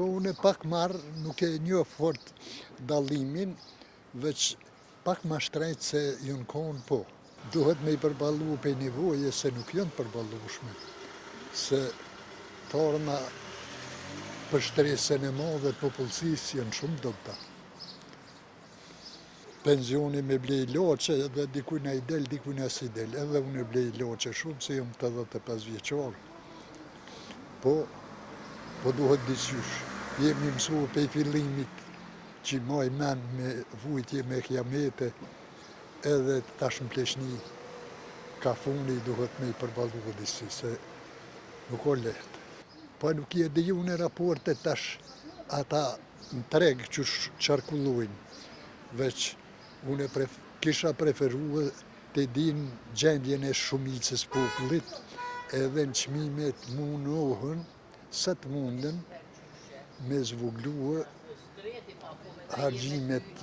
Po unë pak marë, nuk e një fort dallimin, veç pak ma shtrejt se jënë konë po. Duhet me i përballu për nevoje se nuk jënë përballueshme, se forma për shtresën e madhe të popullsisë janë shumë dobta. Penzioni me blej loqe edhe dikuj na i del, dikuj na si del. Edhe unë blej loqe shumë se jam 85 vjeqar. Po duhet diqysh. Jemi mësu pe fillimit që maj men me vujtje me kiamete, edhe tash në pleshni ka funi duhet me i përballu disi, se nuk o lehtë. Po nuk je dhe ju në raporte tash ata në treg që qarkullujnë, veç unë kisha preferue të din gjendjen e shumicës popullit, edhe në çmimet mundohen, sa të munden, me zvogluë hargjimet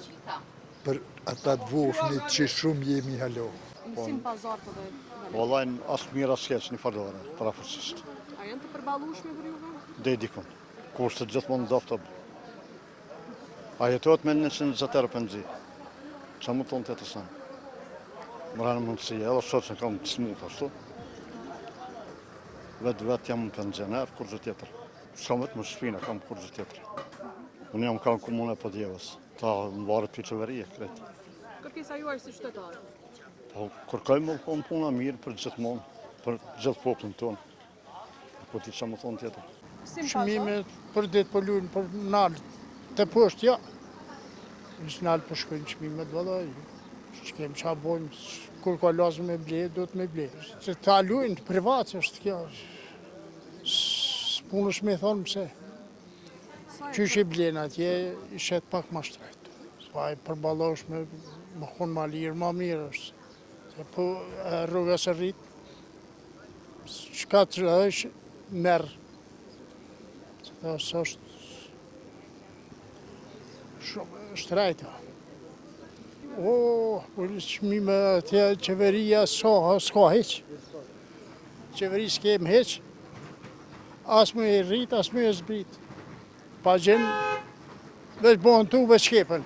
për ata të vofnit që shumë jemi halo. Mësim pazar të dhe? Vallajnë asë mirë asë keq një fardore, parafërsisht. A janë të përballueshme për juve? Dhe dikun, kushtet gjithmonë doftë. A jetohet me 120 euro penzi. Qa më tonë të sanë? Më ranë mundësi, edhe sot që kam të smut ashtu. Vetë jam penzioner, kur gjë tjetër. S'kam vetë më shpina, kam kur gjë tjetër. Unë jam kam komune për djevës, ta më varet për qeverie, kretë. Kërkesa juaj si qytetarë? Po, kërkoj më thonë puna mirë për gjithmonë, për gjithë poplin tonë. Po ti qa më thonë tjetër. Shëmimet për ditë për lujnë, për nalë, të poshtë, ja. Nësë nalë për shkojnë shëmimet, vëllaj. Që kemë qa bojmë, kur ka lasë me blejë, do të me blejë. Se ta lujnë, privatës është kjo. S'punësh me thonë mëse. Qysh i blenë atje, i shetë pak ma shtrejtë. Pa i përballosh me më konë ma lirë, ma mirë është. Se po rrugës e rritë, qka të është, merë. Se dhe është shumë shtrejta. Për çmime atje qeveria s'ka heq. Qeveri s'kem heq. As më e rrit, as më e zbrit. Pa gjenë, veç bonë tu, veç kepen.